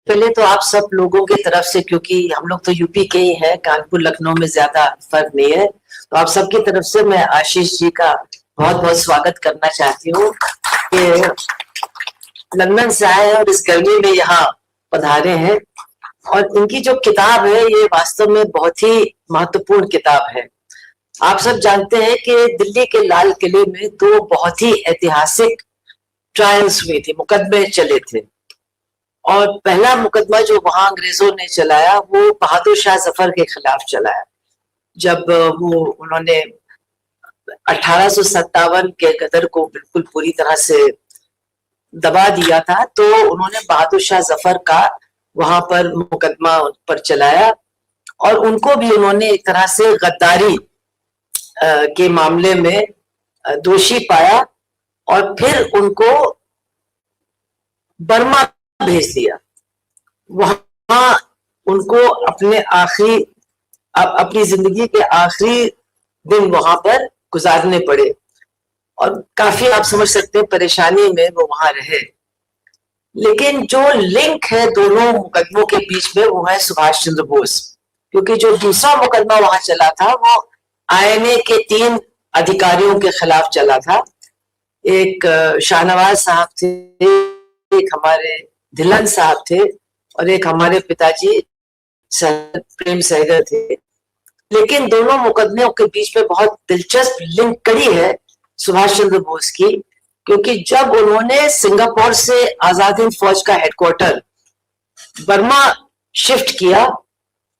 पहले तो आप सब लोगों की तरफ से, क्योंकि हम लोग तो यूपी के ही हैं, कानपुर लखनऊ में ज्यादा फर्क नहीं है, तो आप सबकी तरफ से मैं आशीष जी का बहुत बहुत स्वागत करना चाहती हूँ कि लंदन से आए और इस गर्मी में यहाँ पधारे हैं। और इनकी जो किताब है ये वास्तव में बहुत ही महत्वपूर्ण किताब है। आप सब जानते हैं कि दिल्ली के लाल किले में दो बहुत ही ऐतिहासिक ट्रायल्स हुई थी, मुकदमे चले थे। और पहला मुकदमा जो वहां अंग्रेजों ने चलाया वो बहादुर शाह जफर के खिलाफ चलाया, जब वो उन्होंने 1857 के गदर को बिल्कुल पूरी तरह से दबा दिया था, तो उन्होंने बहादुर शाह जफर का वहां पर मुकदमा पर चलाया और उनको भी उन्होंने एक तरह से गद्दारी के मामले में दोषी पाया और फिर उनको बर्मा भेज दिया। वहां उनको अपनी जिंदगी के आखिरी दिन वहां पर गुजारने पड़े और काफी आप समझ सकते हैं परेशानी में वो वहां रहे। लेकिन जो लिंक है दोनों मुकदमों के बीच में वो है सुभाष चंद्र बोस, क्योंकि जो दूसरा मुकदमा वहां चला था वो आईएनए के 3 अधिकारियों के खिलाफ चला था। एक शाहनवाज साहब थे, एक हमारे धिल्लन साहब थे और एक हमारे पिताजी प्रेम सहगल थे। लेकिन दोनों मुकदमों के बीच में बहुत दिलचस्प लिंक कड़ी है सुभाष चंद्र बोस की, क्योंकि जब उन्होंने सिंगापुर से आजाद हिंद फौज का हेडक्वार्टर बर्मा शिफ्ट किया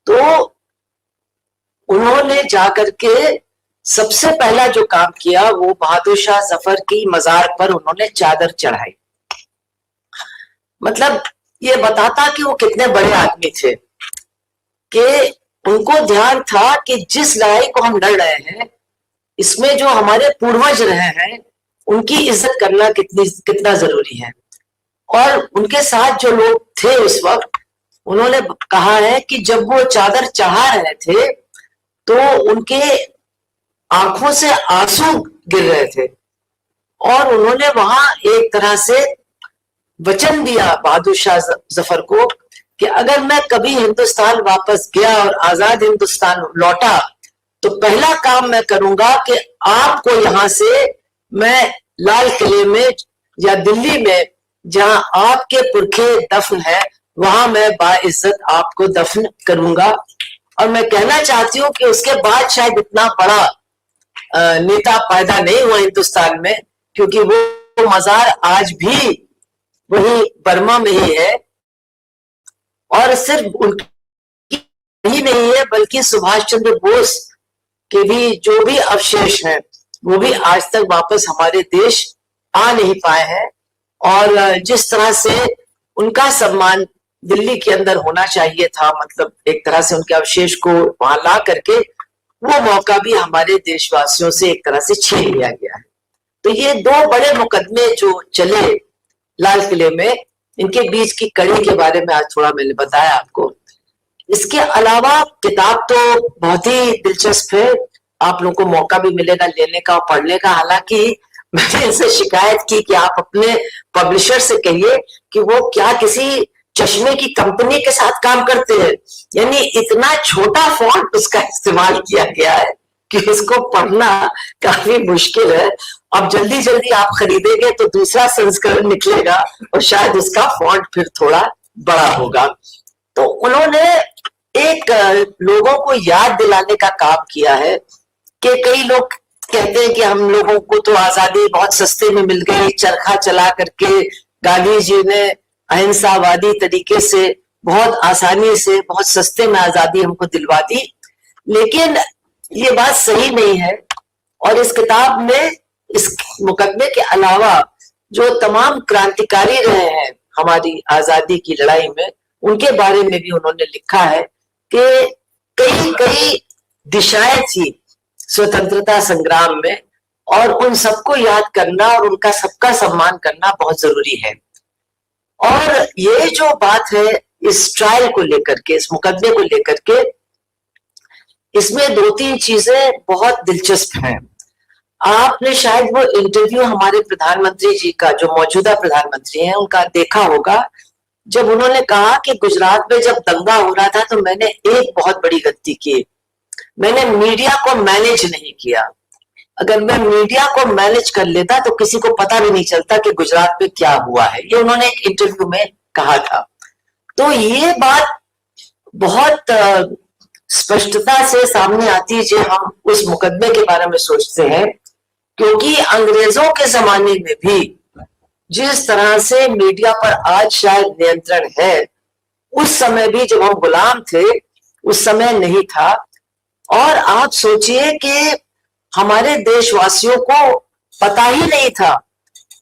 तो उन्होंने जाकर के सबसे पहला जो काम किया वो बहादुर शाह जफर की मजार पर उन्होंने चादर चढ़ाई। मतलब ये बताता कि वो कितने बड़े आदमी थे कि उनको ध्यान था कि जिस लड़ाई को हम लड़ रहे हैं इसमें जो हमारे पूर्वज रहे हैं उनकी इज्जत करना कितना जरूरी है। और उनके साथ जो लोग थे उस वक्त, उन्होंने कहा है कि जब वो चादर चढ़ा रहे थे तो उनके आंखों से आंसू गिर रहे थे और उन्होंने वहां एक तरह से वचन दिया बहादुर शाह जफर को कि अगर मैं कभी हिंदुस्तान वापस गया और आजाद हिंदुस्तान लौटा तो पहला काम मैं करूंगा कि आपको यहां से मैं लाल किले में या दिल्ली में जहां आपके पुरखे दफन है वहां मैं बाइज्जत आपको दफन करूंगा। और मैं कहना चाहती हूँ कि उसके बाद शायद इतना बड़ा नेता पैदा नहीं हुआ हिंदुस्तान में, क्योंकि वो मजार आज भी वही बर्मा में ही है। और सिर्फ उनकी ही नहीं है बल्कि सुभाष चंद्र बोस के भी जो भी अवशेष हैं वो भी आज तक वापस हमारे देश आ नहीं पाए हैं। और जिस तरह से उनका सम्मान दिल्ली के अंदर होना चाहिए था, मतलब एक तरह से उनके अवशेष को वहां ला करके, वो मौका भी हमारे देशवासियों से एक तरह से छीन लिया गया है। तो ये 2 बड़े मुकदमे जो चले लाल किले में, इनके बीच की कड़ी के बारे में आज थोड़ा मैंने बताया आपको। इसके अलावा किताब तो बहुत ही दिलचस्प है, आप लोगों को मौका भी मिलेगा लेने का और पढ़ने का। हालांकि मैंने इनसे शिकायत की कि आप अपने पब्लिशर से कहिए कि वो क्या किसी चश्मे की कंपनी के साथ काम करते हैं, यानी इतना छोटा फॉन्ट उसका इस्तेमाल किया गया है कि उसको पढ़ना काफी मुश्किल है। अब जल्दी जल्दी आप खरीदेंगे तो दूसरा संस्करण निकलेगा और शायद उसका फॉन्ट फिर थोड़ा बड़ा होगा। तो उन्होंने एक लोगों को याद दिलाने का काम किया है कि कई लोग कहते हैं कि हम लोगों को तो आजादी बहुत सस्ते में मिल गई, चरखा चला करके गांधी जी ने अहिंसावादी तरीके से बहुत आसानी से बहुत सस्ते में आजादी हमको दिलवा दी। लेकिन ये बात सही नहीं है। और इस किताब में इस मुकदमे के अलावा जो तमाम क्रांतिकारी रहे हैं हमारी आजादी की लड़ाई में, उनके बारे में भी उन्होंने लिखा है कि कई कई दिशाएं थी स्वतंत्रता संग्राम में और उन सबको याद करना और उनका सबका सम्मान करना बहुत जरूरी है। और ये जो बात है इस ट्रायल को लेकर के, इस मुकदमे को लेकर के, इसमें 2-3 चीजें बहुत दिलचस्प हैं। आपने शायद वो इंटरव्यू हमारे प्रधानमंत्री जी का, जो मौजूदा प्रधानमंत्री हैं, उनका देखा होगा जब उन्होंने कहा कि गुजरात में जब दंगा हो रहा था तो मैंने एक बहुत बड़ी गलती की, मैंने मीडिया को मैनेज नहीं किया। अगर मैं मीडिया को मैनेज कर लेता तो किसी को पता भी नहीं चलता कि गुजरात में क्या हुआ है, ये उन्होंने एक इंटरव्यू में कहा था। तो ये बात बहुत स्पष्टता से सामने आती है जब हम उस मुकदमे के बारे में सोचते हैं, क्योंकि अंग्रेजों के जमाने में भी जिस तरह से मीडिया पर आज शायद नियंत्रण है, उस समय भी जब हम गुलाम थे उस समय नहीं था। और आप सोचिए कि हमारे देशवासियों को पता ही नहीं था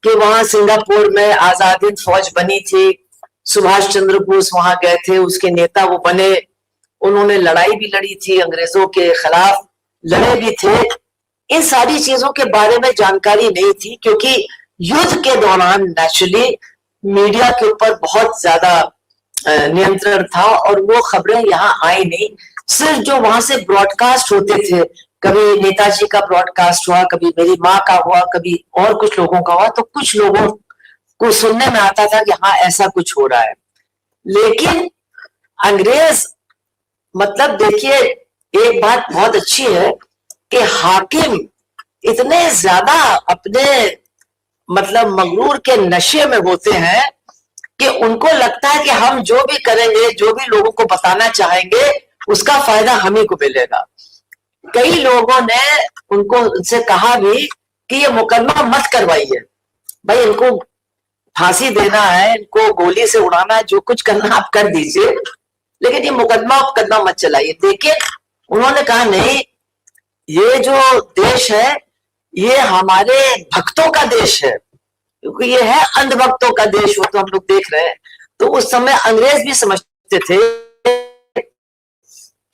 कि वहां सिंगापुर में आजाद हिंद फौज बनी थी, सुभाष चंद्र बोस वहां गए थे, उसके नेता वो बने, उन्होंने लड़ाई भी लड़ी थी, अंग्रेजों के खिलाफ लड़े भी थे। इन सारी चीजों के बारे में जानकारी नहीं थी, क्योंकि युद्ध के दौरान नेचुरली मीडिया के ऊपर बहुत ज्यादा नियंत्रण था और वो खबरें यहाँ आई नहीं। सिर्फ जो वहां से ब्रॉडकास्ट होते थे, कभी नेताजी का ब्रॉडकास्ट हुआ, कभी मेरी माँ का हुआ, कभी और कुछ लोगों का हुआ, तो कुछ लोगों को सुनने में आता था कि हाँ ऐसा कुछ हो रहा है। लेकिन अंग्रेज, मतलब देखिए, एक बात बहुत अच्छी है कि हाकिम इतने ज्यादा अपने मतलब मगरूर के नशे में होते हैं कि उनको लगता है कि हम जो भी करेंगे, जो भी लोगों को बताना चाहेंगे, उसका फायदा हम ही को मिलेगा। कई लोगों ने उनको उनसे कहा भी कि ये मुकदमा मत करवाइए, भाई इनको फांसी देना है, इनको गोली से उड़ाना है, जो कुछ करना आप कर दीजिए, लेकिन ये मुकदमा मत चलाइए। लेकिन उन्होंने कहा नहीं, ये जो देश है ये हमारे भक्तों का देश है, क्योंकि ये है अंधभक्तों का देश, वो तो हम लोग देख रहे हैं। तो उस समय अंग्रेज भी समझते थे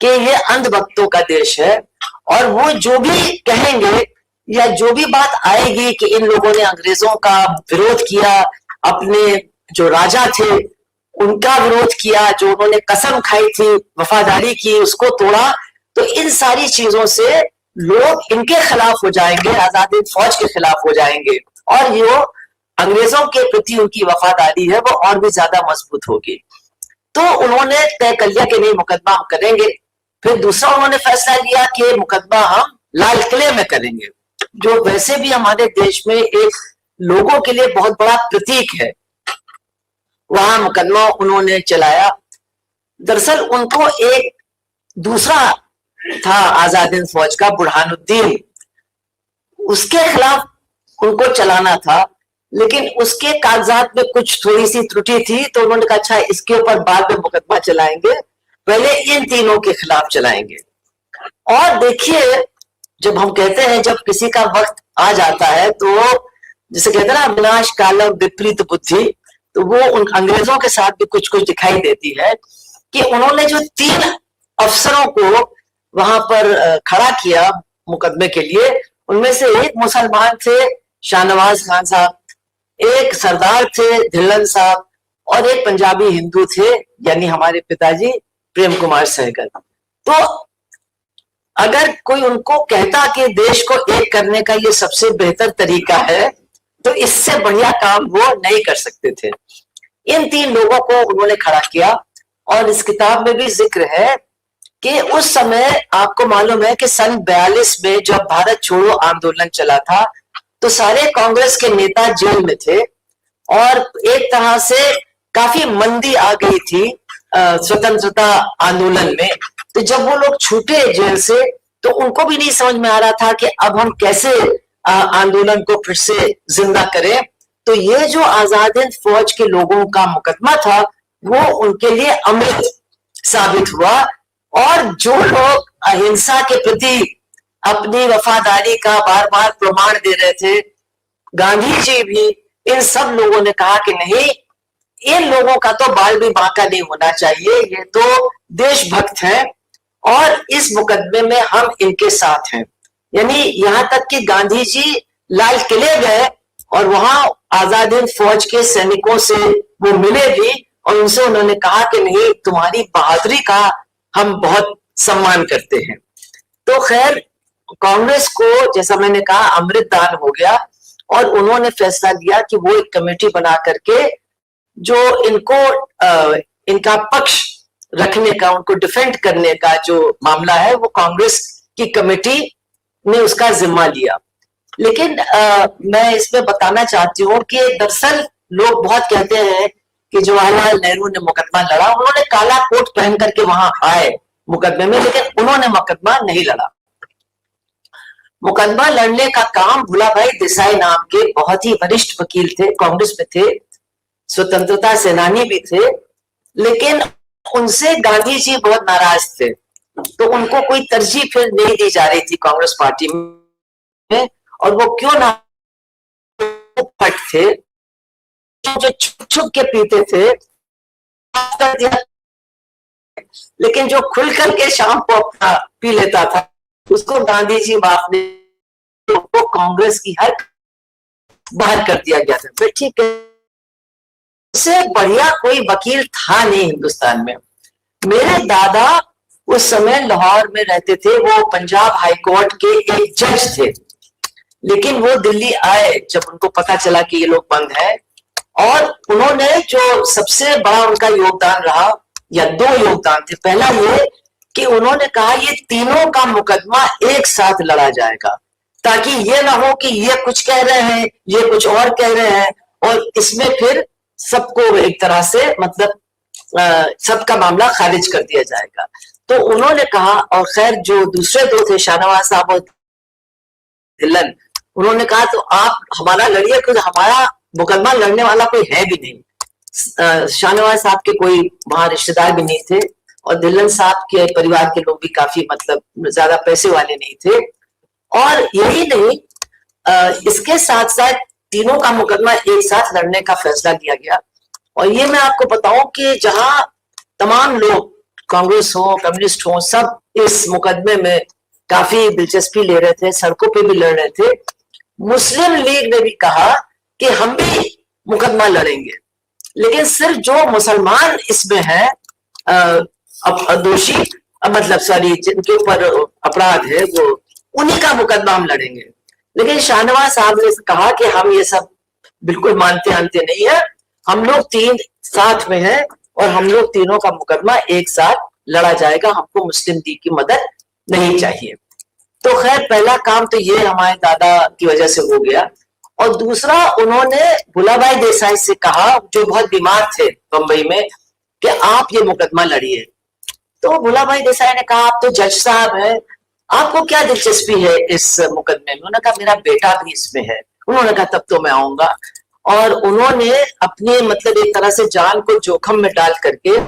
कि ये अंधभक्तों का देश है, और वो जो भी कहेंगे या जो भी बात आएगी कि इन लोगों ने अंग्रेजों का विरोध किया, अपने जो राजा थे उनका विरोध किया, जो उन्होंने कसम खाई थी, वफादारी की, उसको तोड़ा, तो इन सारी चीजों से लोग इनके खिलाफ हो जाएंगे, आजाद हिंद फौज के खिलाफ हो जाएंगे, और जो अंग्रेजों के प्रति उनकी वफादारी है वो और भी ज्यादा मजबूत होगी। तो उन्होंने तय कर लिया कि नहीं, मुकदमा हम करेंगे। फिर दूसरा उन्होंने फैसला लिया कि मुकदमा हम लाल किले में करेंगे, जो वैसे भी हमारे देश में एक लोगों के लिए बहुत बड़ा प्रतीक है। वहां मुकदमा उन्होंने चलाया। दरअसल उनको एक दूसरा था आजाद हिंद फौज का, बुरहानुद्दीन, उसके खिलाफ उनको चलाना था, लेकिन उसके कागजात में कुछ थोड़ी सी त्रुटि थी, तो उन्होंने कहा अच्छा इसके ऊपर बाद में मुकदमा चलाएंगे, पहले इन तीनों के खिलाफ चलाएंगे। और देखिए, जब हम कहते हैं जब किसी का वक्त आ जाता है तो जैसे कहते हैं ना, विनाश कालम विपरीत बुद्धि, तो वो उन अंग्रेजों के साथ भी कुछ कुछ दिखाई देती है कि उन्होंने जो 3 अफसरों को वहां पर खड़ा किया मुकदमे के लिए, उनमें से एक मुसलमान थे शाहनवाज खान साहब, एक सरदार थे धिल्लन साहब, और एक पंजाबी हिंदू थे यानी हमारे पिताजी प्रेम कुमार सहगल। तो अगर कोई उनको कहता कि देश को एक करने का ये सबसे बेहतर तरीका है, तो इससे बढ़िया काम वो नहीं कर सकते थे। इन 3 लोगों को उन्होंने खड़ा किया, और इस किताब में भी जिक्र है कि उस समय आपको मालूम है कि सन 42 में जब भारत छोड़ो आंदोलन चला था, तो सारे कांग्रेस के नेता जेल में थे, और एक तरह से काफी मंदी आ गई थी स्वतंत्रता आंदोलन में। तो जब वो लोग छूटे जेल से, तो उनको भी नहीं समझ में आ रहा था कि अब हम कैसे आंदोलन को फिर से जिंदा करें। तो ये जो आजाद हिंद फौज के लोगों का मुकदमा था, वो उनके लिए अमृत साबित हुआ, और जो लोग अहिंसा के प्रति अपनी वफादारी का बार बार प्रमाण दे रहे थे, गांधी जी भी, इन सब लोगों ने कहा कि नहीं, इन लोगों का तो बाल भी बांका नहीं होना चाहिए, ये तो देशभक्त हैं, और इस मुकदमे में हम इनके साथ हैं। यानी यहां तक कि गांधी जी लाल किले गए और वहां आजाद हिंद फौज के सैनिकों से वो मिले भी, और उनसे उन्होंने कहा कि नहीं, तुम्हारी बहादुरी का हम बहुत सम्मान करते हैं। तो खैर, कांग्रेस को जैसा मैंने कहा अमृत दान हो गया, और उन्होंने फैसला लिया कि वो एक कमेटी बना करके जो इनको इनका पक्ष रखने का, उनको डिफेंड करने का जो मामला है, वो कांग्रेस की कमेटी ने उसका जिम्मा लिया। लेकिन मैं इसमें बताना चाहती हूँ कि दरअसल लोग बहुत कहते हैं कि जवाहरलाल नेहरू ने मुकदमा लड़ा, उन्होंने काला कोट पहन करके वहां आए मुकदमे में, लेकिन उन्होंने मुकदमा नहीं लड़ा। मुकदमा लड़ने का काम भुलाभाई देसाई नाम के बहुत ही वरिष्ठ वकील थे, कांग्रेस में थे, स्वतंत्रता सेनानी भी थे, लेकिन उनसे गांधी जी बहुत नाराज थे, तो उनको कोई तरजीह फिर नहीं दी जा रही थी कांग्रेस पार्टी में। और वो क्यों ना पट थे, जो छुप छुप के पीते थे, लेकिन जो खुल करके शाम को अपना पी लेता था, उसको गांधी जी माफ ने कांग्रेस की हर बाहर कर दिया गया था। ठीक है, उससे बढ़िया कोई वकील था नहीं हिंदुस्तान में। मेरे दादा उस समय लाहौर में रहते थे, वो पंजाब हाई कोर्ट के एक जज थे, लेकिन वो दिल्ली आए जब उनको पता चला कि ये लोग बंद है, और उन्होंने जो सबसे बड़ा उनका योगदान रहा, या दो योगदान थे। पहला ये कि उन्होंने कहा ये तीनों का मुकदमा एक साथ लड़ा जाएगा, ताकि ये ना हो कि ये कुछ कह रहे हैं, ये कुछ और कह रहे हैं, और इसमें फिर सबको एक तरह से मतलब सबका मामला खारिज कर दिया जाएगा। तो उन्होंने कहा, और खैर जो दूसरे दो थे शाहनवाज साहब और धिल्लन, उन्होंने कहा तो आप हमारा लड़िए, क्योंकि हमारा मुकदमा लड़ने वाला कोई है भी नहीं। शाहनवाज साहब के कोई वहां रिश्तेदार भी नहीं थे, और धिल्लन साहब के परिवार के लोग भी काफी मतलब ज्यादा पैसे वाले नहीं थे। और यही नहीं, इसके साथ साथ तीनों का मुकदमा एक साथ लड़ने का फैसला लिया गया। और ये मैं आपको बताऊं कि जहां तमाम लोग, कांग्रेस हो, कम्युनिस्ट हो, सब इस मुकदमे में काफी दिलचस्पी ले रहे थे, सड़कों पे भी लड़ रहे थे, मुस्लिम लीग ने भी कहा कि हम भी मुकदमा लड़ेंगे, लेकिन सिर्फ जो मुसलमान इसमें है दोषी, मतलब सॉरी, जिनके ऊपर अपराध है, वो उन्हीं का मुकदमा हम लड़ेंगे। लेकिन शाहनवाज साहब ने कहा कि हम ये सब बिल्कुल मानते नहीं है, हम लोग तीन साथ में हैं, और हम लोग तीनों का मुकदमा एक साथ लड़ा जाएगा, हमको मुस्लिम लीग की मदद नहीं चाहिए। तो खैर पहला काम तो ये हमारे दादा की वजह से हो गया। और दूसरा, उन्होंने भुलाभाई देसाई से कहा, जो बहुत बीमार थे बंबई में, कि आप ये मुकदमा लड़िए। तो भुलाभाई देसाई ने कहा, आप तो जज साहब हैं, आपको क्या दिलचस्पी है इस मुकदमे में? उन्होंने कहा मेरा बेटा भी इसमें है। उन्होंने कहा तब तो मैं आऊंगा। और उन्होंने अपने मतलब एक तरह से जान को जोखिम में डाल करके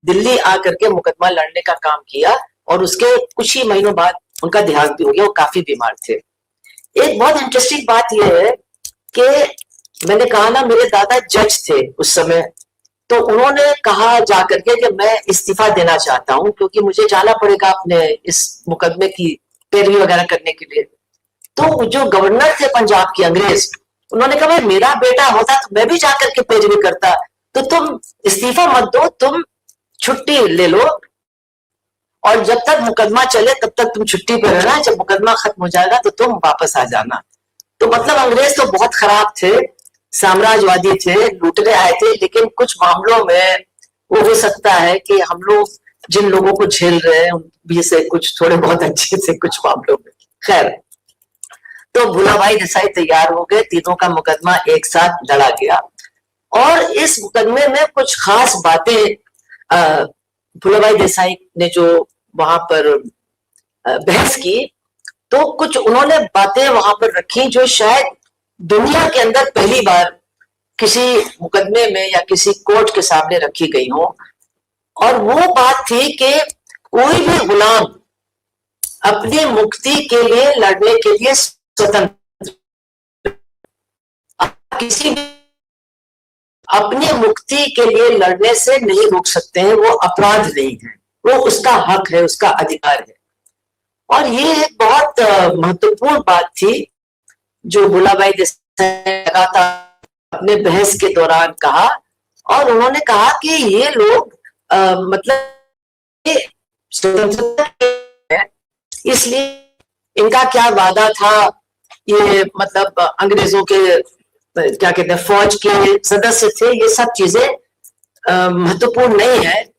दिल्ली आकर के मुकदमा लड़ने का काम किया, और उसके कुछ ही महीनों बाद उनका देहांत भी हो गया, वो काफी बीमार थे। एक बहुत इंटरेस्टिंग बात यह है कि मैंने कहा ना, मेरे दादा जज थे उस समय, तो उन्होंने कहा जाकर के कि मैं इस्तीफा देना चाहता हूं, क्योंकि मुझे जाना पड़ेगा अपने इस मुकदमे की पैरवी वगैरह करने के लिए। तो जो गवर्नर थे पंजाब के, अंग्रेज, उन्होंने कहा भाई मेरा बेटा होता तो मैं भी जाकर के पैरवी करता, तो तुम इस्तीफा मत दो, तुम छुट्टी ले लो, और जब तक मुकदमा चले तब तक तुम छुट्टी पर रहना, जब मुकदमा खत्म हो जाएगा तो तुम वापस आ जाना। तो मतलब अंग्रेज तो बहुत खराब थे, साम्राज्यवादी थे, लूटने आए थे, लेकिन कुछ मामलों में वो हो सकता है कि हम लोग जिन लोगों को झेल रहे हैं उनमें से कुछ थोड़े बहुत अच्छे थे कुछ मामलों में। खैर, तो भुलाभाई देसाई तैयार हो गए, तीनों का मुकदमा एक साथ लड़ा गया। और इस मुकदमे में कुछ खास बातें भुलाभाई देसाई ने जो वहां पर बहस की, तो कुछ उन्होंने बातें वहां पर रखी जो शायद दुनिया के अंदर पहली बार किसी मुकदमे में या किसी कोर्ट के सामने रखी गई हो। और वो बात थी कि कोई भी गुलाम अपनी मुक्ति के लिए लड़ने के लिए स्वतंत्र, किसी भी अपनी मुक्ति के लिए लड़ने से नहीं रोक सकते हैं, वो अपराध नहीं है, वो उसका हक है, उसका अधिकार है। और ये एक बहुत महत्वपूर्ण बात थी जो भुलाभाई देसाई ने लगातार अपने बहस के दौरान कहा। और उन्होंने कहा कि ये लोग मतलब स्वतंत्रता है, इसलिए इनका क्या वादा था, ये मतलब अंग्रेजों के क्या कहते हैं, फौज के सदस्य थे, ये सब चीजें महत्वपूर्ण नहीं है।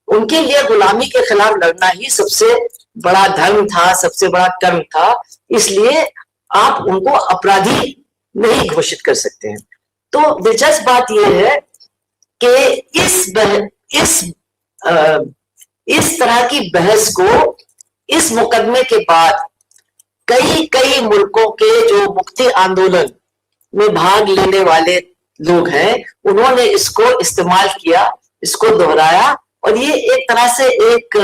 उनके लिए गुलामी के खिलाफ लड़ना ही सबसे बड़ा धर्म था, सबसे बड़ा कर्म था, इसलिए आप उनको अपराधी नहीं घोषित कर सकते हैं। तो दिलचस्प बात यह है कि इस तरह की बहस को इस मुकदमे के बाद कई मुल्कों के जो मुक्ति आंदोलन में भाग लेने वाले लोग हैं, उन्होंने इसको इस्तेमाल किया, इसको दोहराया, और ये एक तरह से एक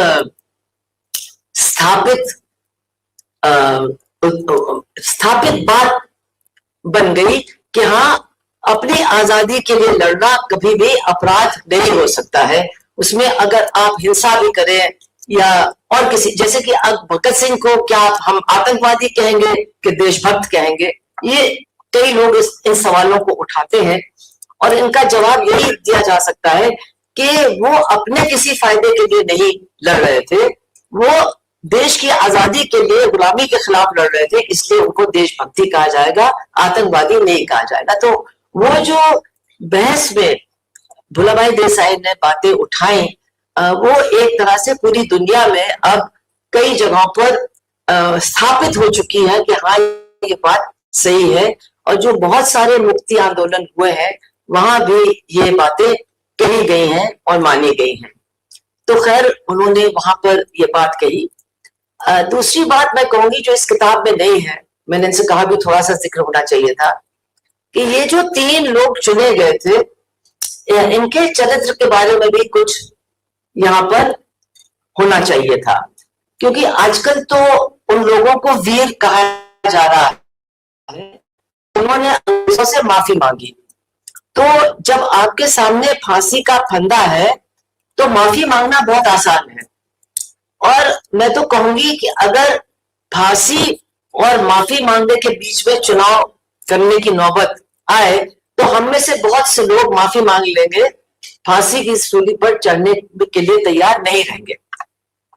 स्थापित बात बन गई कि हाँ, अपनी आजादी के लिए लड़ना कभी भी अपराध नहीं हो सकता है। उसमें अगर आप हिंसा भी करें या और किसी, जैसे कि भगत सिंह को क्या हम आतंकवादी कहेंगे कि देशभक्त कहेंगे, ये कई लोग इन सवालों को उठाते हैं, और इनका जवाब यही दिया जा सकता है कि वो अपने किसी फायदे के लिए नहीं लड़ रहे थे, वो देश की आजादी के लिए गुलामी के खिलाफ लड़ रहे थे, इसलिए उनको देशभक्ति कहा जाएगा, आतंकवादी नहीं कहा जाएगा। तो वो जो बहस में भुल्लाभाई देसाई ने बातें उठाई, वो एक तरह से पूरी दुनिया में अब कई जगहों पर स्थापित हो चुकी है कि हाँ, ये बात सही है, और जो बहुत सारे मुक्ति आंदोलन हुए हैं वहां भी ये बातें कही गई हैं और मानी गई हैं। तो खैर, उन्होंने वहां पर ये बात कही। दूसरी बात मैं कहूंगी जो इस किताब में नहीं है, मैंने इनसे कहा भी थोड़ा सा जिक्र होना चाहिए था, कि ये जो 3 लोग चुने गए थे, इनके चरित्र के बारे में भी कुछ यहाँ पर होना चाहिए था, क्योंकि आजकल तो उन लोगों को वीर कहा जा रहा है। उन्होंने अंग्रेजों से माफी मांगी, तो जब आपके सामने फांसी का फंदा है तो माफी मांगना बहुत आसान है। और मैं तो कहूंगी कि अगर फांसी और माफी मांगने के बीच में चुनाव करने की नौबत आए तो हम में से बहुत से लोग माफी मांग लेंगे, फांसी की सूली पर चढ़ने के लिए तैयार नहीं रहेंगे।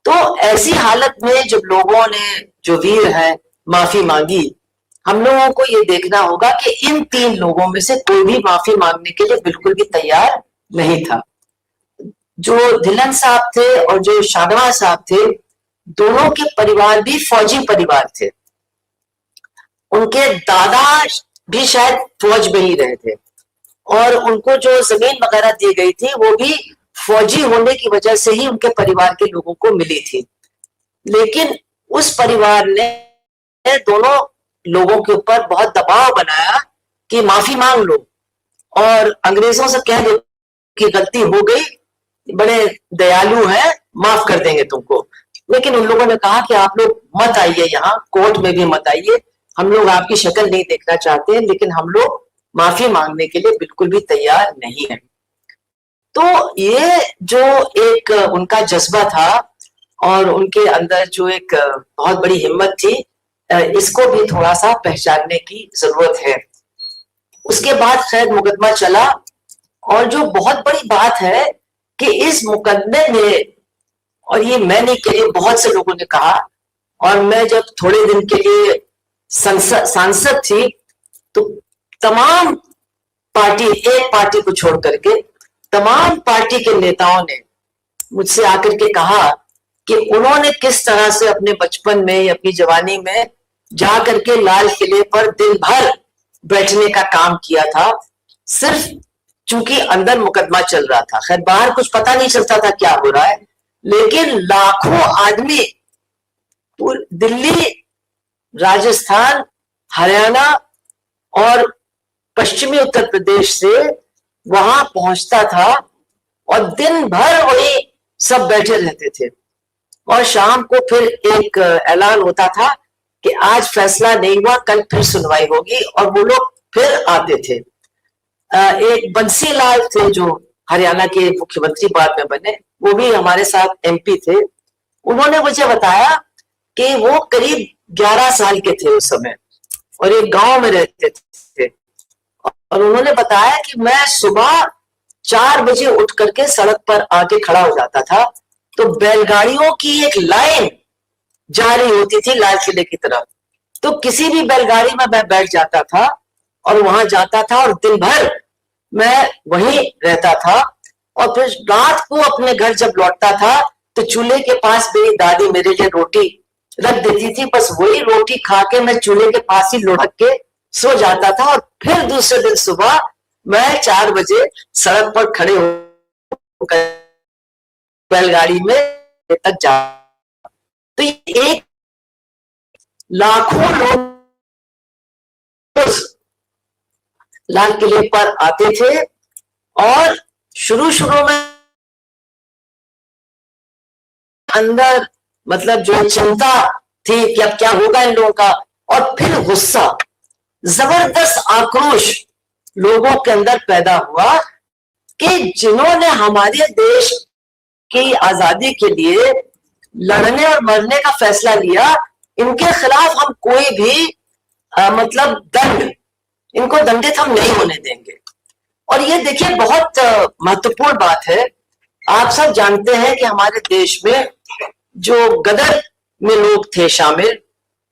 तो ऐसी हालत में जब लोगों ने, जो वीर है, माफी मांगी, हम लोगों को ये देखना होगा कि इन 3 लोगों में से कोई भी माफी मांगने के लिए बिल्कुल भी तैयार नहीं था। जो धिल्लन साहब थे और जो शाहनवाज साहब थे, दोनों के परिवार भी फौजी परिवार थे। उनके दादा भी शायद फौज में ही रहे थे, और उनको जो जमीन वगैरह दी गई थी वो भी फौजी होने की वजह से ही उनके परिवार के लोगों को मिली थी। लेकिन उस परिवार ने दोनों लोगों के ऊपर बहुत दबाव बनाया कि माफी मांग लो और अंग्रेजों से कह दो कि गलती हो गई, बड़े दयालु हैं, माफ कर देंगे तुमको। लेकिन उन लोगों ने कहा कि आप लोग मत आइए, यहाँ कोर्ट में भी मत आइए, हम लोग आपकी शक्ल नहीं देखना चाहते, लेकिन हम लोग माफी मांगने के लिए बिल्कुल भी तैयार नहीं है। तो ये जो एक उनका जज्बा था और उनके अंदर जो एक बहुत बड़ी हिम्मत थी, इसको भी थोड़ा सा पहचानने की जरूरत है। उसके बाद खैर मुकदमा चला, और जो बहुत बड़ी बात है कि इस मुकदमे में, और ये मैं नहीं कही, बहुत से लोगों ने कहा, और मैं जब थोड़े दिन के लिए सांसद थी तो तमाम पार्टी, एक पार्टी को छोड़ करके तमाम पार्टी के नेताओं ने मुझसे आकर के कहा कि उन्होंने किस तरह से अपने बचपन में या अपनी जवानी में जा करके लाल किले पर दिन भर बैठने का काम किया था, सिर्फ चूंकि अंदर मुकदमा चल रहा था। खैर बाहर कुछ पता नहीं चलता था क्या हो रहा है, लेकिन लाखों आदमी दिल्ली, राजस्थान, हरियाणा और पश्चिमी उत्तर प्रदेश से वहां पहुंचता था, और दिन भर वही सब बैठे रहते थे, और शाम को फिर एक ऐलान होता था कि आज फैसला नहीं हुआ, कल फिर सुनवाई होगी, और वो लोग फिर आते थे। एक बंसीलाल थे जो हरियाणा के मुख्यमंत्री बाद में बने, वो भी हमारे साथ एमपी थे। उन्होंने मुझे बताया कि वो करीब 11 साल के थे उस समय, और एक गांव में रहते थे, और उन्होंने बताया कि मैं सुबह 4 बजे उठ करके सड़क पर आके खड़ा हो जाता था, तो बैलगाड़ियों की एक लाइन जा रही होती थी लाल किले की तरफ, तो किसी भी बैलगाड़ी में मैं बैठ जाता था, और वहां जाता था और दिन भर मैं वहीं रहता था। और फिर रात को अपने घर जब लौटता था तो चूल्हे के पास मेरी दादी मेरे लिए रोटी रख देती थी, बस वही रोटी खा के मैं चूल्हे के पास ही लुढ़क के सो जाता था। और फिर दूसरे दिन सुबह मैं 4 बजे सड़क पर खड़े होकर बैलगाड़ी में तक जा। तो एक लाखों लोग लाल किले पर आते थे और शुरू शुरू में अंदर मतलब जो चिंता थी कि अब क्या होगा इन लोगों का, और फिर गुस्सा, जबरदस्त आक्रोश लोगों के अंदर पैदा हुआ कि जिन्होंने हमारे देश की आजादी के लिए लड़ने और मरने का फैसला लिया, इनके खिलाफ हम कोई भी मतलब दंड, इनको दंडित हम नहीं होने देंगे। और ये देखिए बहुत महत्वपूर्ण बात है। आप सब जानते हैं कि हमारे देश में जो गदर में लोग थे शामिल,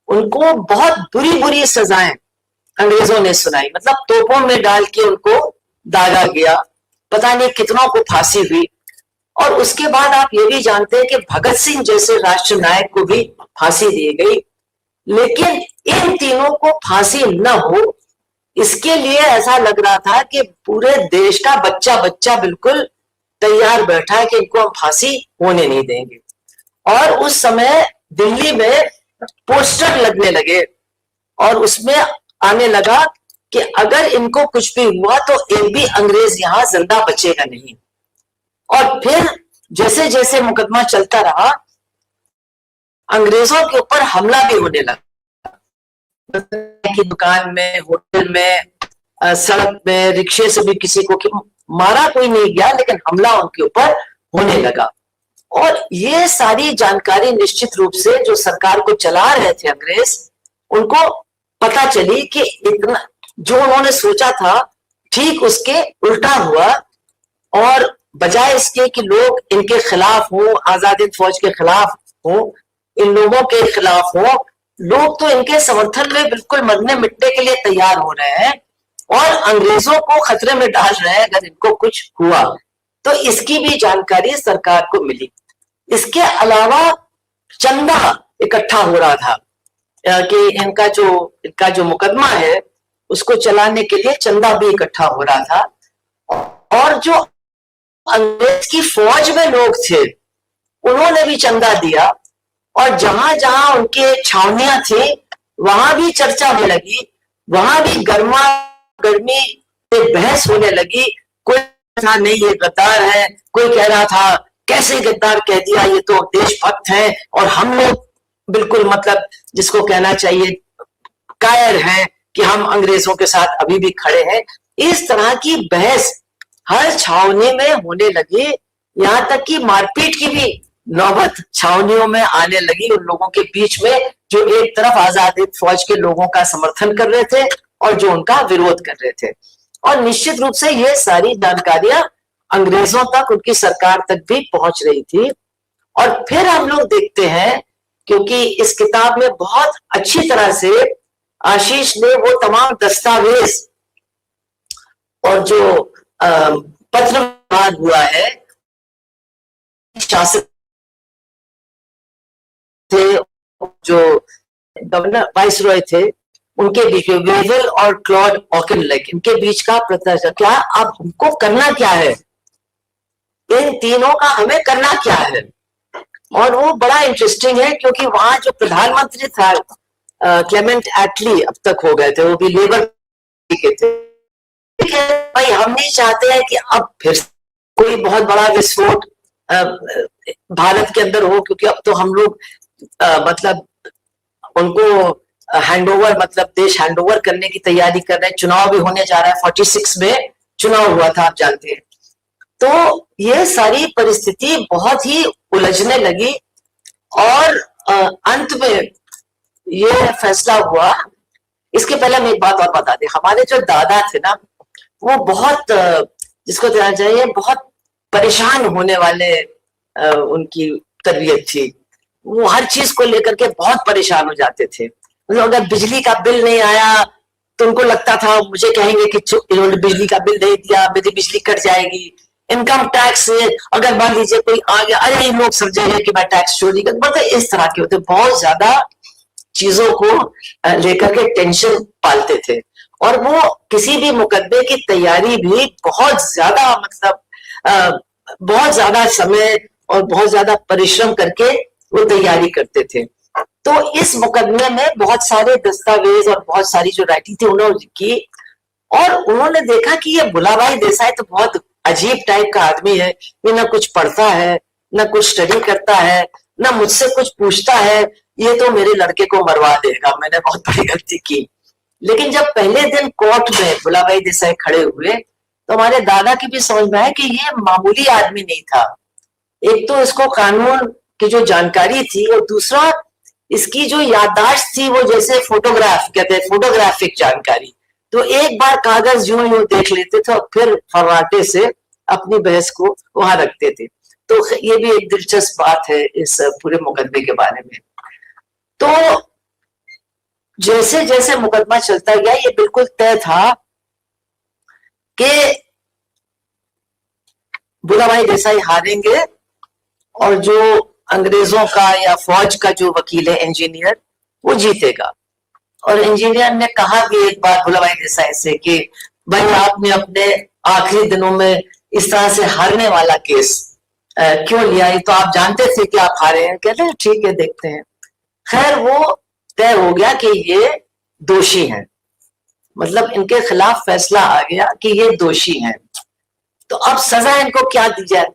उनको बहुत बुरी बुरी सजाएं अंग्रेजों ने सुनाई, मतलब तोपों में डाल के उनको दागा गया, पता नहीं कितनों को फांसी हुई। और उसके बाद आप ये भी जानते हैं कि भगत सिंह जैसे राष्ट्र नायक को भी फांसी दी गई। लेकिन इन तीनों को फांसी न हो, इसके लिए ऐसा लग रहा था कि पूरे देश का बच्चा बच्चा बिल्कुल तैयार बैठा है कि इनको हम फांसी होने नहीं देंगे। और उस समय दिल्ली में पोस्टर लगने लगे और उसमें आने लगा कि अगर इनको कुछ भी हुआ तो एक भी अंग्रेज यहां जिंदा बचेगा नहीं। और फिर जैसे जैसे मुकदमा चलता रहा, अंग्रेजों के ऊपर हमला भी होने लगा कि दुकान में, होटल में, सड़क में, रिक्शे से भी किसी को मारा कोई नहीं गया, लेकिन हमला उनके ऊपर होने लगा। और ये सारी जानकारी निश्चित रूप से जो सरकार को चला रहे थे अंग्रेज, उनको पता चली कि इतना जो उन्होंने सोचा था ठीक उसके उल्टा हुआ। और बजाय इसके कि लोग इनके खिलाफ हो, आजाद फौज के खिलाफ हो, इन लोगों के खिलाफ हो, लोग तो इनके समर्थन में बिल्कुल मरने मिटने के लिए तैयार हो रहे हैं और अंग्रेजों को खतरे में डाल रहे हैं अगर इनको कुछ हुआ। तो इसकी भी जानकारी सरकार को मिली। इसके अलावा चंदा इकट्ठा हो रहा था कि इनका जो मुकदमा है उसको चलाने के लिए चंदा भी इकट्ठा हो रहा था। और जो अंग्रेज की फौज में लोग थे उन्होंने भी चंदा दिया, और जहां जहां उनके छावनियां थी वहां भी चर्चा होने लगी, वहां भी गर्मा गर्मी से बहस होने लगी। कोई था नहीं ये गद्दार है, कोई कह रहा था कैसे गद्दार कह दिया, ये तो देशभक्त है, और हम लोग बिल्कुल मतलब जिसको कहना चाहिए कायर हैं कि हम अंग्रेजों के साथ अभी भी खड़े हैं। इस तरह की बहस हर छावनी में होने लगी, यहां तक कि मारपीट की भी नौबत छावनियों में आने लगी उन लोगों के बीच में जो एक तरफ आजाद फौज के लोगों का समर्थन कर रहे थे और जो उनका विरोध कर रहे थे। और निश्चित रूप से ये सारी जानकारियां अंग्रेजों तक, उनकी सरकार तक भी पहुंच रही थी। और फिर हम लोग देखते हैं, क्योंकि इस किताब में बहुत अच्छी तरह से आशीष ने वो तमाम दस्तावेज और जो पत्र व्यवहार हुआ है शासक थे, जो गवर्नर वाइसरॉय थे, उनके बीच में वेवल और क्लॉड ऑकिनलेक, इनके बीच का प्रदर्शन, क्या अब हमको करना क्या है, इन तीनों का हमें करना क्या है। और वो बड़ा इंटरेस्टिंग है क्योंकि वहां जो प्रधानमंत्री था क्लेमेंट एटली, अब तक हो गए थे, वो भी लेबर के थे। भाई हम नहीं चाहते हैं कि अब फिर कोई बहुत बड़ा विस्फोट भारत के अंदर हो, क्योंकि अब तो हम लोग मतलब उनको हैंडओवर, मतलब देश हैंडओवर करने की तैयारी कर रहे हैं। चुनाव भी होने जा रहा है, 46 में चुनाव हुआ था, आप जानते हैं। तो ये सारी परिस्थिति बहुत ही उलझने लगी और अंत में ये फैसला हुआ। इसके पहले मैं एक बात और बता दें, हमारे जो दादा थे ना, वो बहुत जिसको कहना चाहिए बहुत परेशान होने वाले उनकी तरबियत थी। वो हर चीज को लेकर के बहुत परेशान हो जाते थे। मतलब अगर बिजली का बिल नहीं आया तो उनको लगता था मुझे कहेंगे कि इन्होंने बिजली का बिल नहीं दिया, मेरी बिजली कट जाएगी। इनकम टैक्स से अगर मान लीजिए कोई आ गया, अरे लोग समझेंगे कि मैं टैक्स चोरी कर, मतलब इस तरह के होते, बहुत ज्यादा चीजों को लेकर के टेंशन पालते थे। और वो किसी भी मुकदमे की तैयारी भी बहुत ज्यादा, मतलब बहुत ज्यादा समय और बहुत ज्यादा परिश्रम करके वो तैयारी करते थे। तो इस मुकदमे में बहुत सारे दस्तावेज और बहुत सारी जो राइटिंग थी उन्होंने की, और उन्होंने देखा कि ये भुलाभाई देसाई तो बहुत अजीब टाइप का आदमी है, ये ना कुछ पढ़ता है, ना कुछ स्टडी करता है, ना मुझसे कुछ पूछता है, ये तो मेरे लड़के को मरवा देगा, मैंने बहुत बड़ी गलती की। लेकिन जब पहले दिन कोर्ट में भुलाभाई देसाई खड़े हुए तो हमारे दादा की भी समझ में आया कि ये मामूली आदमी नहीं था। एक तो इसको कानून की जो जानकारी थी, और दूसरा इसकी जो याददाश्त थी वो जैसे फोटोग्राफ कहते हैं, फोटोग्राफिक जानकारी। तो एक बार कागज यूं यूं देख लेते थे और फिर फर्राटे से अपनी बहस को वहां रखते थे। तो ये भी एक दिलचस्प बात है इस पूरे मुकदमे के बारे में। तो जैसे जैसे मुकदमा चलता गया ये बिल्कुल तय था कि भुलाभाई देसाई हारेंगे, और जो अंग्रेजों का या फौज का जो वकील है इंजीनियर, वो जीतेगा। और इंजीनियर ने कहा भी एक बार भुलाभाई देसाई से कि भाई आपने अपने आखिरी दिनों में इस तरह से हारने वाला केस क्यों लिया, ये तो आप जानते थे कि आप हारे हैं। कहते हैं ठीक है देखते हैं। खैर वो तय हो गया कि ये दोषी हैं, मतलब इनके खिलाफ फैसला आ गया कि ये दोषी हैं। तो अब सजा इनको क्या दी जाए?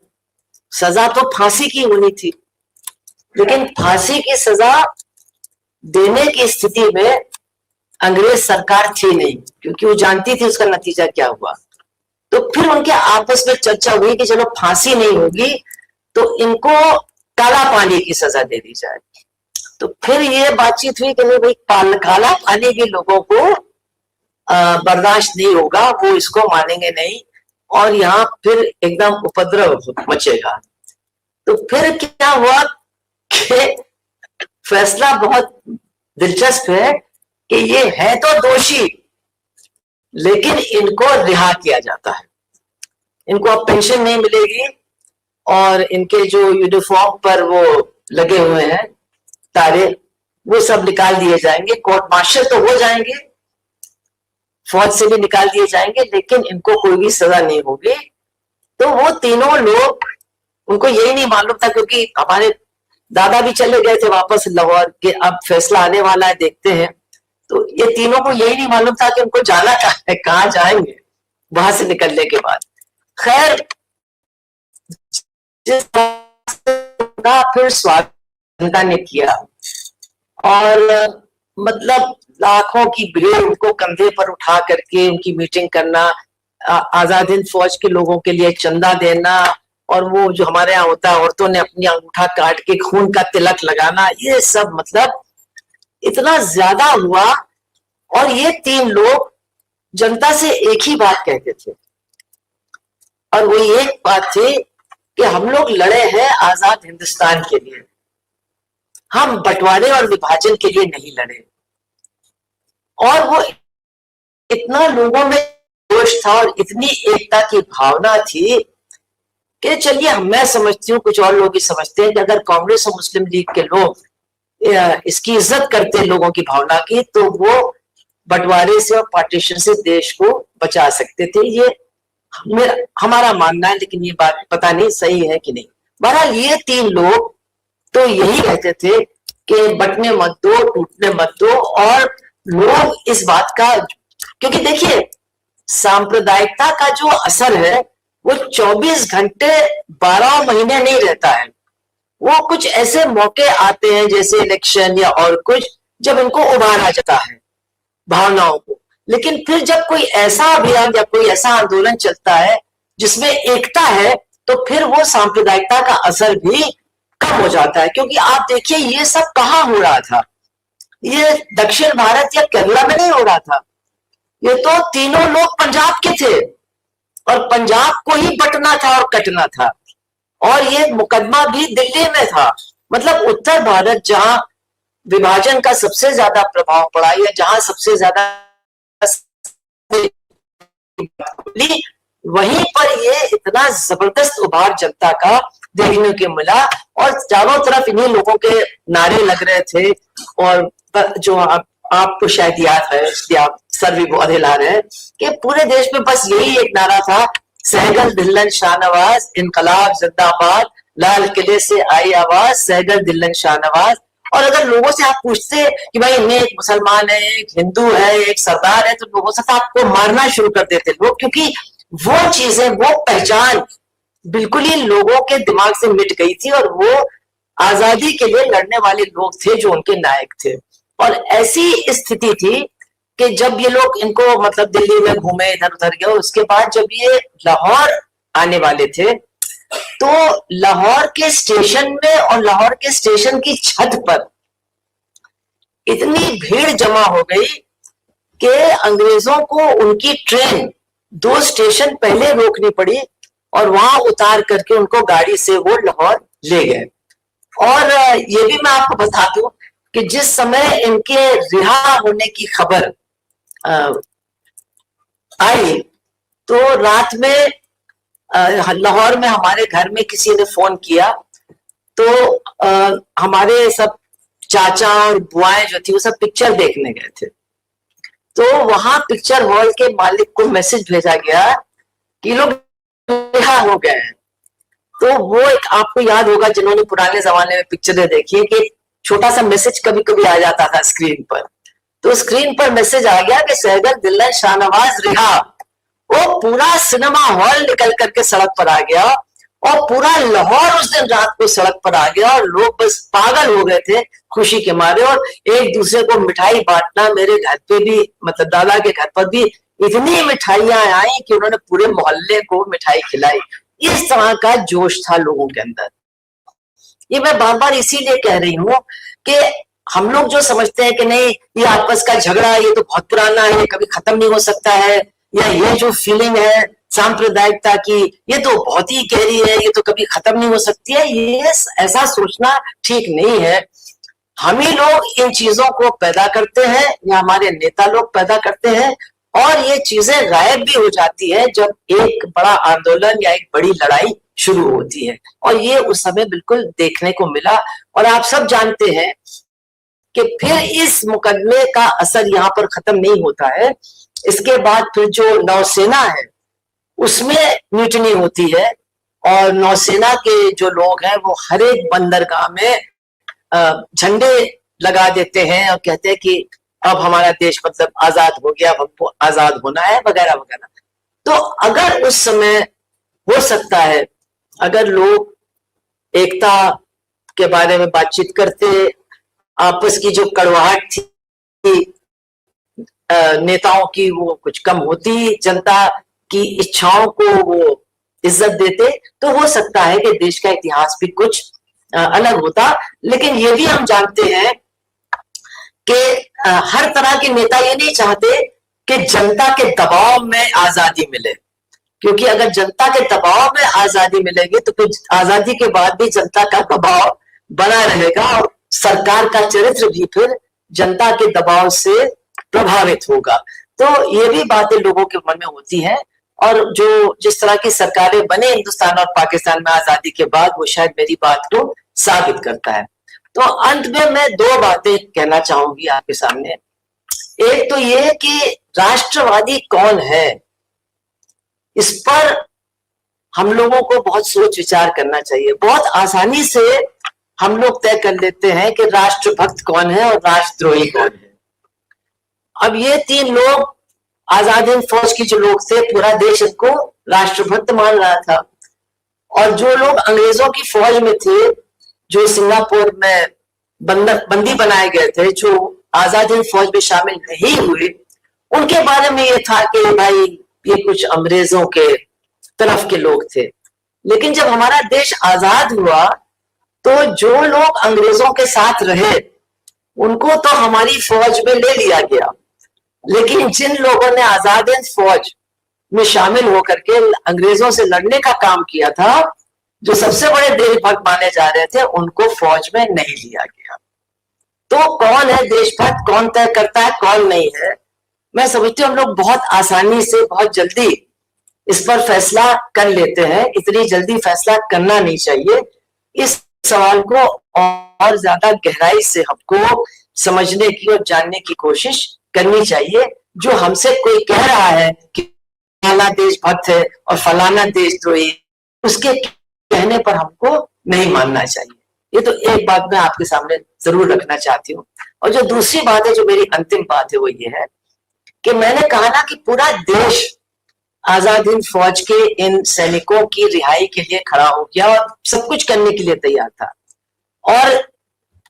सजा तो फांसी की होनी थी, लेकिन फांसी की सजा देने की स्थिति में अंग्रेज सरकार थी नहीं, क्योंकि वो जानती थी उसका नतीजा क्या हुआ। तो फिर उनके आपस में चर्चा हुई कि चलो फांसी नहीं होगी तो इनको काला पानी की सजा दे दी जाए। तो फिर ये बातचीत हुई कि नहीं भाई, काला पानी भी लोगों को बर्दाश्त नहीं होगा, वो इसको मानेंगे नहीं, और यहाँ फिर एकदम उपद्रव मचेगा। तो फिर क्या हुआ कि फैसला बहुत दिलचस्प है कि ये है तो दोषी, लेकिन इनको रिहा किया जाता है। इनको अब पेंशन नहीं मिलेगी, और इनके जो यूनिफॉर्म पर वो लगे हुए हैं तारे, वो सब निकाल दिए जाएंगे। कोर्ट मार्शल तो हो जाएंगे, फौज से भी निकाल दिए जाएंगे, लेकिन इनको कोई भी सजा नहीं होगी। तो वो तीनों लोग, उनको यही नहीं मालूम था, क्योंकि हमारे दादा भी चले गए थे वापस लाहौर के, अब फैसला आने वाला है देखते हैं। तो ये तीनों को यही नहीं मालूम था कि उनको जाना कहाँ है, कहाँ जाएंगे वहां से निकलने के बाद। खैर फिर स्वागत ने किया, और मतलब लाखों की भीड़ उनको कंधे पर उठा करके उनकी मीटिंग करना, आजाद हिंद फौज के लोगों के लिए चंदा देना, और वो जो हमारे यहाँ होता है औरतों ने अपनी अंगूठा काट के खून का तिलक लगाना, ये सब मतलब इतना ज्यादा हुआ। और ये तीन लोग जनता से एक ही बात कहते थे, और वो एक बात थी कि हम लोग लड़े हैं आजाद हिंदुस्तान के लिए, हम बंटवारे और विभाजन के लिए नहीं लड़े। और वो इतना लोगों में जोश था और इतनी एकता की भावना थी कि चलिए मैं समझती हूँ, कुछ और लोग भी समझते हैं कि अगर कांग्रेस और मुस्लिम लीग के लोग इसकी इज्जत करते लोगों की भावना की, तो वो बंटवारे से और पार्टीशन से देश को बचा सकते थे। ये हमारा मानना है, लेकिन ये बात पता नहीं सही है कि नहीं। बहरहाल ये तीन लोग तो यही कहते थे कि बंटने मत दो, टूटने मत दो। और लोग इस बात का, क्योंकि देखिए सांप्रदायिकता का जो असर है वो 24 घंटे 12 महीने नहीं रहता है। वो कुछ ऐसे मौके आते हैं जैसे इलेक्शन या और कुछ, जब इनको उभारा जाता है भावनाओं को। लेकिन फिर जब कोई ऐसा अभियान या कोई ऐसा आंदोलन चलता है जिसमें एकता है, तो फिर वो सांप्रदायिकता का असर भी कम हो जाता है। क्योंकि आप देखिए ये सब कहाँ हो रहा था, ये दक्षिण भारत या केरला में नहीं हो रहा था, ये तो तीनों लोग पंजाब के थे, और पंजाब को ही बंटना था और कटना था। और ये मुकदमा भी दिल्ली में था। मतलब उत्तर भारत जहां विभाजन का सबसे ज्यादा प्रभाव पड़ा, या जहां सबसे ज्यादा बोली, वहीं पर ये इतना जबरदस्त उभार जनता का देखने को मिला और चारों तरफ इन्हीं लोगों के नारे लग रहे थे। और जो आपको शायद याद है, आप सर भी बहुत हिला रहे हैं कि पूरे देश में बस यही एक नारा था, सहगल दिल्लन शाहनवाज, इनकलाब जिंदाबाद, लाल किले से आई आवाज, सहगल दिल्लन शाहनवाज। और अगर लोगों से आप पूछते कि भाई इनमें एक मुसलमान है, एक हिंदू है, एक सरदार है, तो लोगों से आपको मारना शुरू कर देते लोग, क्योंकि वो चीजें, वो पहचान बिल्कुल ही लोगों के दिमाग से मिट गई थी और वो आजादी के लिए लड़ने वाले लोग थे जो उनके नायक थे। और ऐसी स्थिति थी कि जब ये लोग इनको मतलब दिल्ली में घूमे, इधर उधर गए, उसके बाद जब ये लाहौर आने वाले थे तो लाहौर के स्टेशन में और लाहौर के स्टेशन की छत पर इतनी भीड़ जमा हो गई कि अंग्रेजों को उनकी ट्रेन 2 स्टेशन पहले रोकनी पड़ी और वहां उतार करके उनको गाड़ी से वो लाहौर ले गए। और ये भी मैं आपको बता दूं कि जिस समय इनके रिहा होने की खबर आई तो रात में लाहौर में हमारे घर में किसी ने फोन किया तो हमारे सब चाचा और बुआएं जो थी वो सब पिक्चर देखने गए थे। तो वहां पिक्चर हॉल के मालिक को मैसेज भेजा गया कि लोग रिहा हो गए हैं। तो वो एक आपको याद होगा जिन्होंने पुराने जमाने में पिक्चरें देखी है कि छोटा सा मैसेज कभी कभी आ जाता था स्क्रीन पर। तो स्क्रीन पर मैसेज आ गया कि सहगल दिल्लन शाहनवाज रिहा। वो पूरा सिनेमा हॉल निकल करके सड़क पर आ गया और पूरा लाहौर उस दिन रात को सड़क पर आ गया और लोग बस पागल हो गए थे खुशी के मारे। और एक दूसरे को मिठाई बांटना, मेरे घर पे भी मतलब दादा के घर पर भी इतनी मिठाइयां आई कि उन्होंने पूरे मोहल्ले को मिठाई खिलाई। इस तरह का जोश था लोगों के अंदर। ये मैं बार बार इसीलिए कह रही हूं कि हम लोग जो समझते हैं कि नहीं ये आपस का झगड़ा, ये तो बहुत पुराना है, कभी खत्म नहीं हो सकता है, या ये जो फीलिंग है सांप्रदायिकता की ये तो बहुत ही गहरी है, ये तो कभी खत्म नहीं हो सकती है, ये ऐसा सोचना ठीक नहीं है। हम ही लोग इन चीजों को पैदा करते हैं या हमारे नेता लोग पैदा करते हैं और ये चीजें गायब भी हो जाती है जब एक बड़ा आंदोलन या एक बड़ी लड़ाई शुरू होती है। और ये उस समय बिल्कुल देखने को मिला। और आप सब जानते हैं कि फिर इस मुकदमे का असर यहाँ पर खत्म नहीं होता है। इसके बाद फिर जो नौसेना है उसमें म्यूटनी होती है और नौसेना के जो लोग हैं वो हर एक बंदरगाह में झंडे लगा देते हैं और कहते हैं कि अब हमारा देश मतलब आजाद हो गया, अब हमको आजाद होना है वगैरह वगैरह। तो अगर उस समय हो सकता है, अगर लोग एकता के बारे में बातचीत करते, आपस की जो कड़वाहट थी नेताओं की वो कुछ कम होती, जनता की इच्छाओं को वो इज्जत देते, तो हो सकता है कि देश का इतिहास भी कुछ अलग होता। लेकिन ये भी हम जानते हैं कि हर तरह के नेता ये नहीं चाहते कि जनता के दबाव में आजादी मिले, क्योंकि अगर जनता के दबाव में आजादी मिलेगी तो फिर आजादी के बाद भी जनता का दबाव बना रहेगा और सरकार का चरित्र भी फिर जनता के दबाव से प्रभावित होगा। तो ये भी बातें लोगों के मन में होती हैं और जो जिस तरह की सरकारें बने हिंदुस्तान और पाकिस्तान में आजादी के बाद वो शायद मेरी बात को साबित करता है। तो अंत में मैं 2 बातें कहना चाहूंगी आपके सामने। एक तो ये कि राष्ट्रवादी कौन है, इस पर हम लोगों को बहुत सोच विचार करना चाहिए। बहुत आसानी से हम लोग तय कर लेते हैं कि राष्ट्रभक्त कौन है और राष्ट्रद्रोही कौन है। अब ये 3 लोग आजाद हिंद फौज के जो लोग थे, पूरा देश इनको राष्ट्रभक्त मान रहा था। और जो लोग अंग्रेजों की फौज में थे, जो सिंगापुर में बंदी बनाए गए थे, जो आजाद हिंद फौज में शामिल नहीं हुए, उनके बारे में ये था कि भाई ये कुछ अंग्रेजों के तरफ के लोग थे। लेकिन जब हमारा देश आजाद हुआ तो जो लोग अंग्रेजों के साथ रहे उनको तो हमारी फौज में ले लिया गया, लेकिन जिन लोगों ने आजाद हिंद फौज में शामिल होकर के अंग्रेजों से लड़ने का काम किया था, जो सबसे बड़े देशभक्त माने जा रहे थे, उनको फौज में नहीं लिया गया। तो कौन है देशभक्त, कौन तय करता है कौन नहीं है? मैं समझती हूँ हम लोग बहुत आसानी से बहुत जल्दी इस पर फैसला कर लेते हैं। इतनी जल्दी फैसला करना नहीं चाहिए। इस सवाल को और ज्यादा गहराई से हमको समझने की और जानने की कोशिश करनी चाहिए। जो हमसे कोई कह रहा है कि फलाना देशभक्त है और फलाना देशद्रोही, उसके कहने पर हमको नहीं मानना चाहिए। ये तो एक बात मैं आपके सामने जरूर रखना चाहती हूँ। और जो दूसरी बात है, जो मेरी अंतिम बात है, वो ये है कि मैंने कहा ना कि पूरा देश आजाद हिंद फौज के इन सैनिकों की रिहाई के लिए खड़ा हो गया और सब कुछ करने के लिए तैयार था। और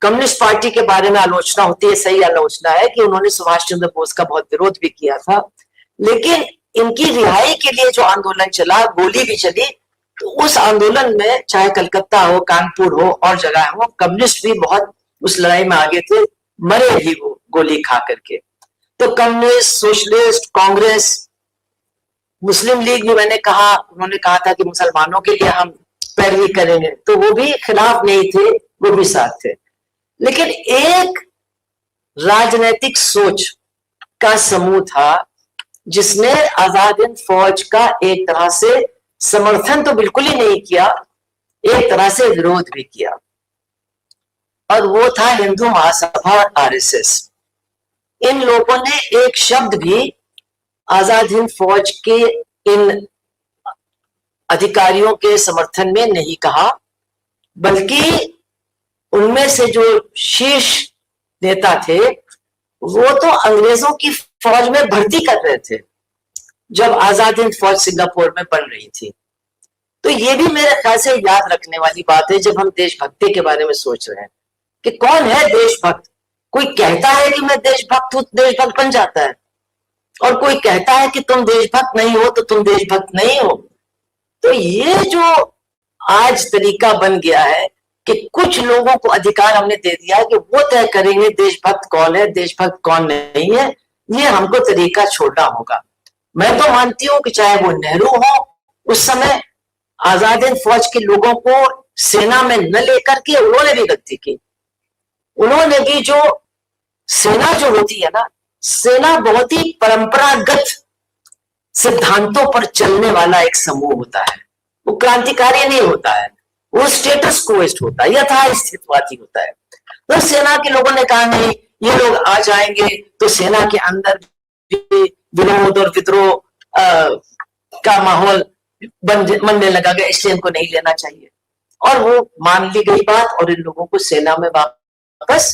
कम्युनिस्ट पार्टी के बारे में आलोचना होती है, सही आलोचना है कि उन्होंने सुभाष चंद्र बोस का बहुत विरोध भी किया था, लेकिन इनकी रिहाई के लिए जो आंदोलन चला, गोली भी चली, तो उस आंदोलन में चाहे कलकत्ता हो, कानपुर हो और जगह हो, कम्युनिस्ट भी बहुत उस लड़ाई में आगे थे, मरे भी वो गोली खा करके। तो कम्युनिस्ट, सोशलिस्ट, कांग्रेस, मुस्लिम लीग भी, मैंने कहा, उन्होंने कहा था कि मुसलमानों के लिए हम पैरवी करेंगे, तो वो भी खिलाफ नहीं थे, वो भी साथ थे। लेकिन एक राजनीतिक सोच का समूह था जिसने आजाद हिंद फौज का एक तरह से समर्थन तो बिल्कुल ही नहीं किया, एक तरह से विरोध भी किया, और वो था हिंदू महासभा और आरएसएस। इन लोगों ने एक शब्द भी आजाद हिंद फौज के इन अधिकारियों के समर्थन में नहीं कहा, बल्कि उनमें से जो शीर्ष नेता थे वो तो अंग्रेजों की फौज में भर्ती कर रहे थे जब आजाद हिंद फौज सिंगापुर में बन रही थी। तो ये भी मेरे ख्याल से याद रखने वाली बात है जब हम देशभक्ति के बारे में सोच रहे हैं कि कौन है देशभक्त। कोई कहता है कि मैं देशभक्त हूं, देशभक्त बन जाता है, और कोई कहता है कि तुम देशभक्त नहीं हो तो तुम देशभक्त नहीं हो। तो ये जो आज तरीका बन गया है कि कुछ लोगों को अधिकार हमने दे दिया है कि वो तय करेंगे देशभक्त कौन है, देशभक्त कौन नहीं है, ये हमको तरीका छोड़ना होगा। मैं तो मानती हूं कि चाहे वो नेहरू हो, उस समय आजाद हिंद फौज के लोगों को सेना में न लेकर के उन्होंने भी गलती की। उन्होंने भी, जो सेना जो होती है ना, सेना बहुत ही परंपरागत सिद्धांतों पर चलने वाला एक समूह होता है, वो क्रांतिकारी नहीं होता है, वो स्टेटस कोइस्ट होता है, यथास्थितिवादी होता है। तो सेना के लोगों ने कहा नहीं, ये लोग आ जाएंगे तो सेना के अंदर भी विरोध और विद्रोह का माहौल बनने लगा गया, इसलिए इनको नहीं लेना चाहिए। और वो मान ली गई बात और इन लोगों को सेना में वापस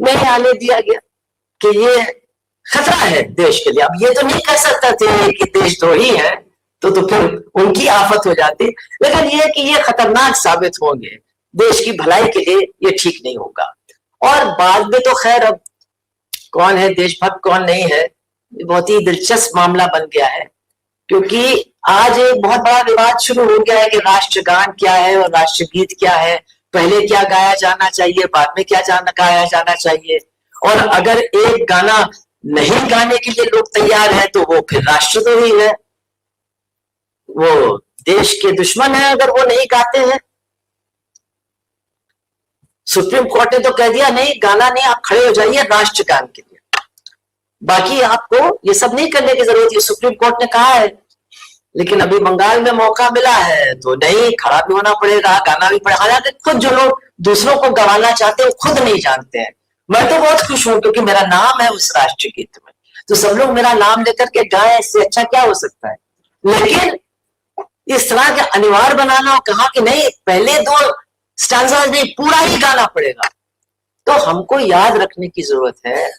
नहीं आने दिया गया कि ये खतरा है देश के लिए। अब ये तो नहीं कह सकते थे कि देशद्रोही है, तो फिर उनकी आफत हो जाती, लेकिन ये कि ये खतरनाक साबित होंगे देश की भलाई के लिए, ये ठीक नहीं होगा। और बाद में तो खैर अब कौन है देशभक्त कौन नहीं है, बहुत ही दिलचस्प मामला बन गया है, क्योंकि आज एक बहुत बड़ा विवाद शुरू हो गया है कि राष्ट्रगान क्या है और राष्ट्रगीत क्या है, पहले क्या गाया जाना चाहिए, बाद में क्या गाया जाना चाहिए। और अगर एक गाना नहीं गाने के लिए लोग तैयार हैं तो वो फिर राष्ट्रद्रोही है, वो देश के दुश्मन है अगर वो नहीं गाते हैं। सुप्रीम कोर्ट ने तो कह दिया नहीं, गाना नहीं, आप खड़े हो जाइए राष्ट्रगान के लिए, बाकी आपको ये सब नहीं करने की जरूरत है, सुप्रीम कोर्ट ने कहा है। लेकिन अभी बंगाल में मौका मिला है तो नहीं, खड़ा भी होना पड़ेगा, गाना भी पड़ेगा। हालांकि खुद जो लोग दूसरों को गवाना चाहते हैं वो खुद नहीं जानते हैं। मैं तो बहुत खुश हूं क्योंकि मेरा नाम है उस राष्ट्रगीत में, तो सब लोग मेरा नाम लेकर के गाएं, इससे अच्छा क्या हो सकता है। लेकिन इस तरह के अनिवार्य बनाना और कहा कि नहीं पहले दो स्टैंजास नहीं, पूरा ही गाना पड़ेगा, तो हमको याद रखने की जरूरत है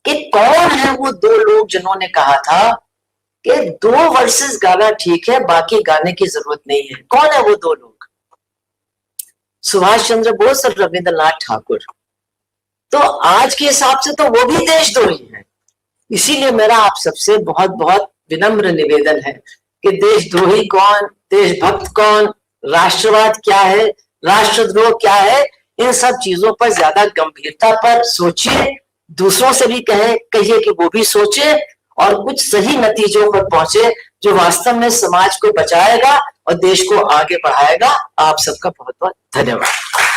कि कौन है वो दो लोग जिन्होंने कहा था कि 2 वर्सेस गाना ठीक है, बाकी गाने की जरूरत नहीं है। कौन है वो 2 लोग? सुभाष चंद्र बोस और रविंद्रनाथ ठाकुर। तो आज के हिसाब से तो वो भी देशद्रोही है। इसीलिए मेरा आप सबसे बहुत बहुत विनम्र निवेदन है कि देशद्रोही कौन, देशभक्त कौन, राष्ट्रवाद क्या है, राष्ट्रद्रोह क्या है, इन सब चीजों पर ज्यादा गंभीरता पर सोचिए, दूसरों से भी कहिए कि वो भी सोचे और कुछ सही नतीजों पर पहुंचे जो वास्तव में समाज को बचाएगा और देश को आगे बढ़ाएगा। आप सबका बहुत बहुत धन्यवाद।